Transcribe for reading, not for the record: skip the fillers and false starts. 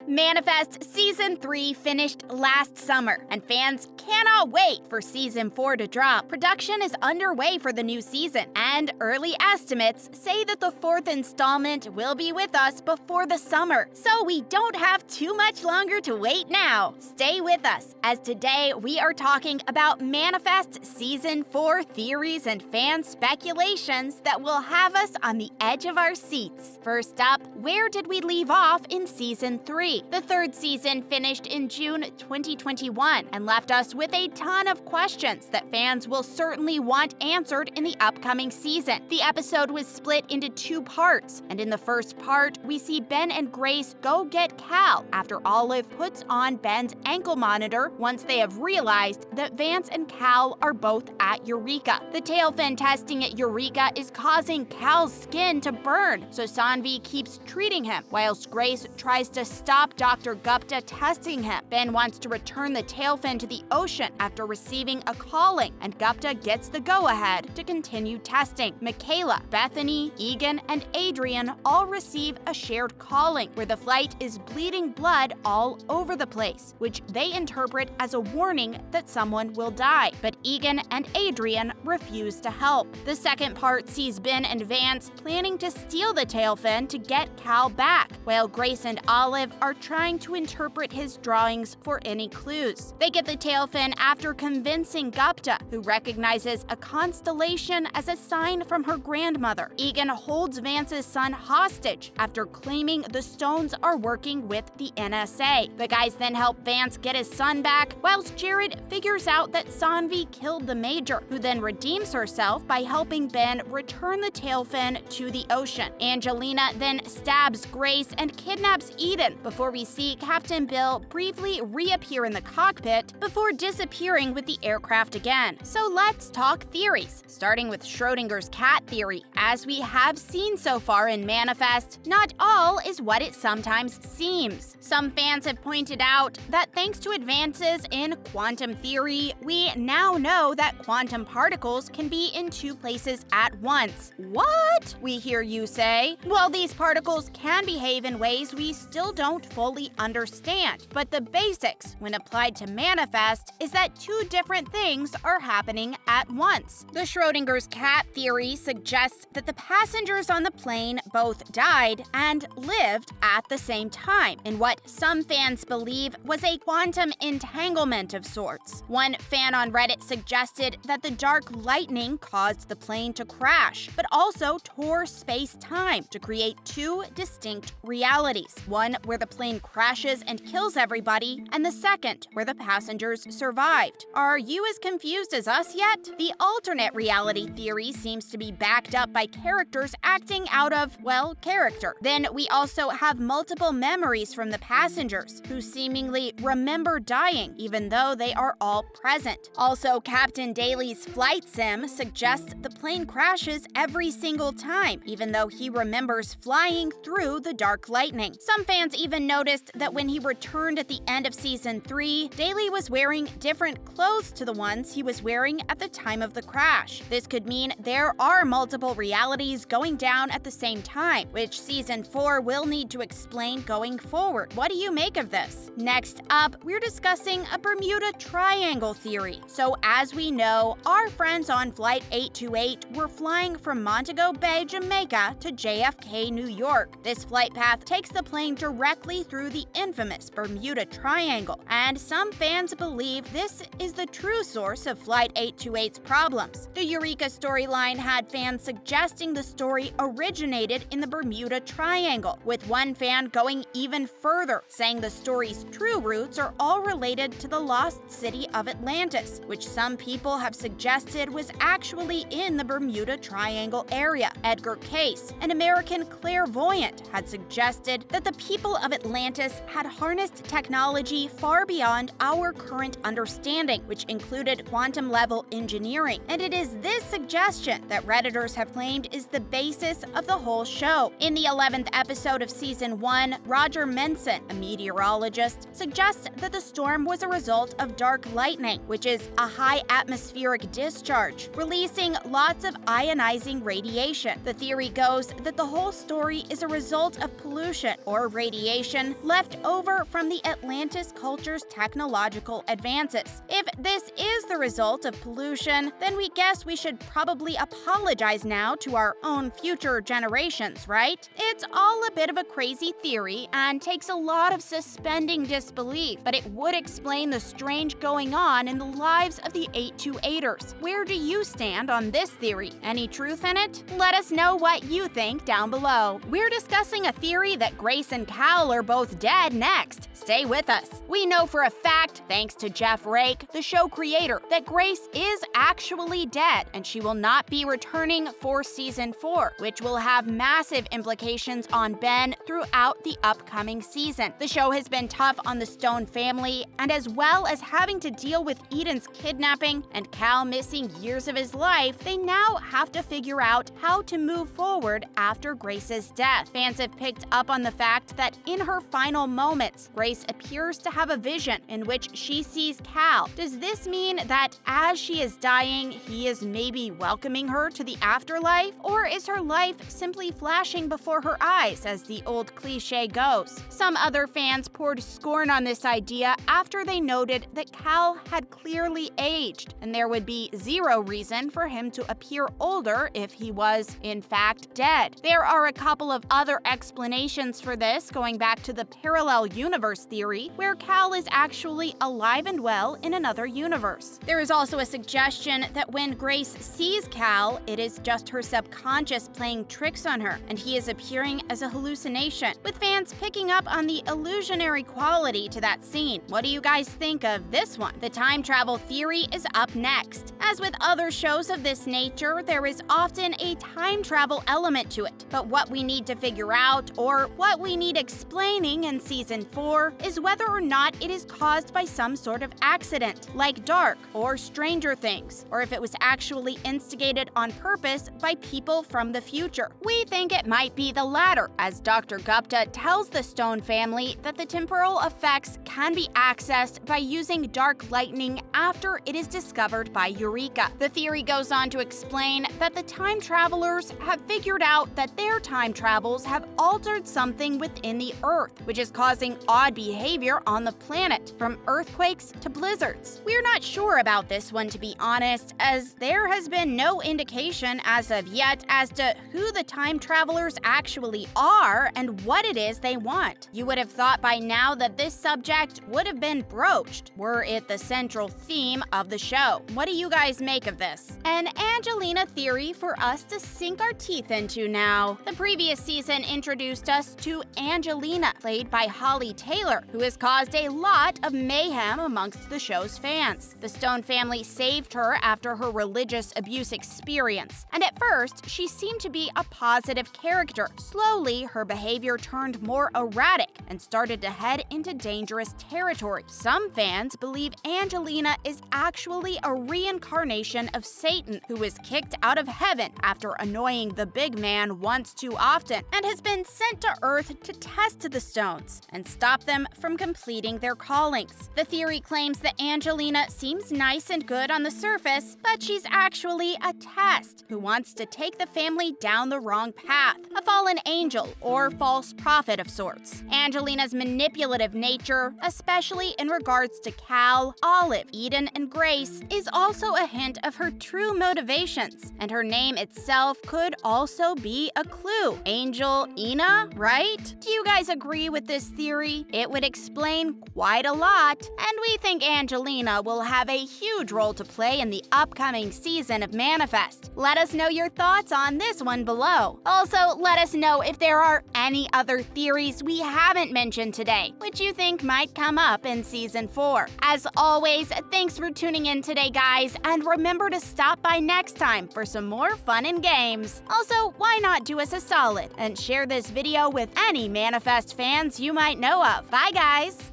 Manifest Season 3 finished last summer, and fans cannot wait for Season 4 to drop. Production is underway for the new season, and early estimates say that the fourth installment will be with us before the summer. So we don't have too much longer to wait now. Stay with us, as today we are talking about Manifest Season 4 theories and fan speculations that will have us on the edge of our seats. First up, where did we leave off in Season 3? The third season finished in June 2021 and left us with a ton of questions that fans will certainly want answered in the upcoming season. The episode was split into two parts, and in the first part, we see Ben and Grace go get Cal after Olive puts on Ben's ankle monitor once they have realized that Vance and Cal are both at Eureka. The tail fin testing at Eureka is causing Cal's skin to burn, so Sanvi keeps treating him, whilst Grace tries to stop Dr. Gupta testing him. Ben wants to return the tail fin to the ocean after receiving a calling, and Gupta gets the go-ahead to continue testing. Michaela, Bethany, Egan, and Adrian all receive a shared calling, where the flight is bleeding blood all over the place, which they interpret as a warning that someone will die. But Egan and Adrian refuse to help. The second part sees Ben and Vance planning to steal the tail fin to get Cal back, while Grace and Olive are trying to interpret his drawings for any clues. They get the tail fin after convincing Gupta, who recognizes a constellation as a sign from her grandmother. Egan holds Vance's son hostage after claiming the stones are working with the NSA. The guys then help Vance get his son back, whilst Jared figures out that Sanvi killed the Major, who then redeems herself by helping Ben return the tail fin to the ocean. Angelina then stabs Grace and kidnaps Eden before we see Captain Bill briefly reappear in the cockpit before disappearing with the aircraft again. So let's talk theories, starting with Schrodinger's cat theory. As we have seen so far in Manifest, not all is what it sometimes seems. Some fans have pointed out that thanks to advances in quantum theory, we now know that quantum particles can be in two places at once. What? We hear you say. Well, these particles can behave in ways we still don't fully understand, but the basics, when applied to Manifest, is that two different things are happening at once. The Schrodinger's cat theory suggests that the passengers on the plane both died and lived at the same time, in what some fans believe was a quantum entanglement of sorts. One fan on Reddit suggested that the dark lightning caused the plane to crash, but also tore space-time to create two distinct realities. One where the plane crashes and kills everybody, and the second where the passengers survived. Are you as confused as us yet? The alternate reality theory seems to be backed up by characters acting out of, well, character. Then we also have multiple memories from the passengers, who seemingly remember dying even though they are all present. Also, Captain Daly's flight sim suggests the plane crashes every single time, even though he remembers flying through the dark lightning. Some fans even noticed that when he returned at the end of Season 3, Daly was wearing different clothes to the ones he was wearing at the time of the crash. This could mean there are multiple realities going down at the same time, which Season 4 will need to explain going forward. What do you make of this? Next up, we're discussing a Bermuda Triangle theory. So as we know, our friends on Flight 828 were flying from Montego Bay, Jamaica to JFK, New York. This flight path takes the plane directly through the infamous Bermuda Triangle, and some fans believe this is the true source of Flight 828's problems. The Eureka storyline had fans suggesting the story originated in the Bermuda Triangle, with one fan going even further, saying the story's true roots are all related to the lost city of Atlantis, which some people have suggested was actually in the Bermuda Triangle area. Edgar Cayce, an American clairvoyant, had suggested that the people of Atlantis had harnessed technology far beyond our current understanding, which included quantum-level engineering. And it is this suggestion that Redditors have claimed is the basis of the whole show. In the 11th episode of Season 1, Roger Menson, a meteorologist, suggests that the storm was a result of dark lightning, which is a high atmospheric discharge, releasing lots of ionizing radiation. The theory goes that the whole story is a result of pollution or radiation pollution left over from the Atlantis culture's technological advances. If this is the result of pollution, then we guess we should probably apologize now to our own future generations, right? It's all a bit of a crazy theory and takes a lot of suspending disbelief, but it would explain the strange going on in the lives of the 828ers. Where do you stand on this theory? Any truth in it? Let us know what you think down below. We're discussing a theory that Grace and Cal are both dead next. Stay with us. We know for a fact, thanks to Jeff Rake, the show creator, that Grace is actually dead and she will not be returning for season 4, which will have massive implications on Ben throughout the upcoming season. The show has been tough on the Stone family, and as well as having to deal with Eden's kidnapping and Cal missing years of his life, they now have to figure out how to move forward after Grace's death. Fans have picked up on the fact that in her final moments, Grace appears to have a vision in which she sees Cal. Does this mean that as she is dying, he is maybe welcoming her to the afterlife? Or is her life simply flashing before her eyes, as the old cliche goes? Some other fans poured scorn on this idea after they noted that Cal had clearly aged, and there would be zero reason for him to appear older if he was, in fact, dead. There are a couple of other explanations for this, going back to the parallel universe theory, where Cal is actually alive and well in another universe. There is also a suggestion that when Grace sees Cal, it is just her subconscious playing tricks on her, and he is appearing as a hallucination, with fans picking up on the illusionary quality to that scene. What do you guys think of this one? The time travel theory is up next. As with other shows of this nature, there is often a time travel element to it, but what we need to figure out, or what we need explaining in season 4, is whether or not it is caused by some sort of accident, like Dark or Stranger Things, or if it was actually instigated on purpose by people from the future. We think it might be the latter, as Dr. Gupta tells the Stone family that the temporal effects can be accessed by using dark lightning after it is discovered by Eureka. The theory goes on to explain that the time travelers have figured out that their time travels have altered something within the Earth, which is causing odd behavior on the planet, from earthquakes to blizzards. We're not sure about this one, to be honest, as there has been no indication as of yet as to who the time travelers actually are and what it is they want. You would have thought by now that this subject would have been broached, were it the central theme of the show. What do you guys make of this? An Angelina theory for us to sink our teeth into now. The previous season introduced us to Angelina, played by Holly Taylor, who has caused a lot of mayhem amongst the show's fans. The Stone family saved her after her religious abuse experience, and at first, she seemed to be a positive character. Slowly, her behavior turned more erratic and started to head into dangerous territory. Some fans believe Angelina is actually a reincarnation of Satan, who was kicked out of heaven after annoying the big man once too often, and has been sent to Earth to test the stones and stop them from completing their callings. The theory claims that Angelina seems nice and good on the surface, but she's actually a test who wants to take the family down the wrong path, a fallen angel or false prophet of sorts. Angelina's manipulative nature, especially in regards to Cal, Olive, Eden, and Grace, is also a hint of her true motivations, and her name itself could also be a clue. Angel Ina, right? Do you guys agree with this theory? It would explain quite a lot, and we think Angelina will have a huge role to play in the upcoming season of Manifest. Let us know your thoughts on this one below. Also, let us know if there are any other theories we haven't mentioned today, which you think might come up in season 4. As always, thanks for tuning in today, guys, and remember to stop by next time for some more fun and games. Also, why not do us a solid and share this video with any Manifest fans you might know of. Bye, guys!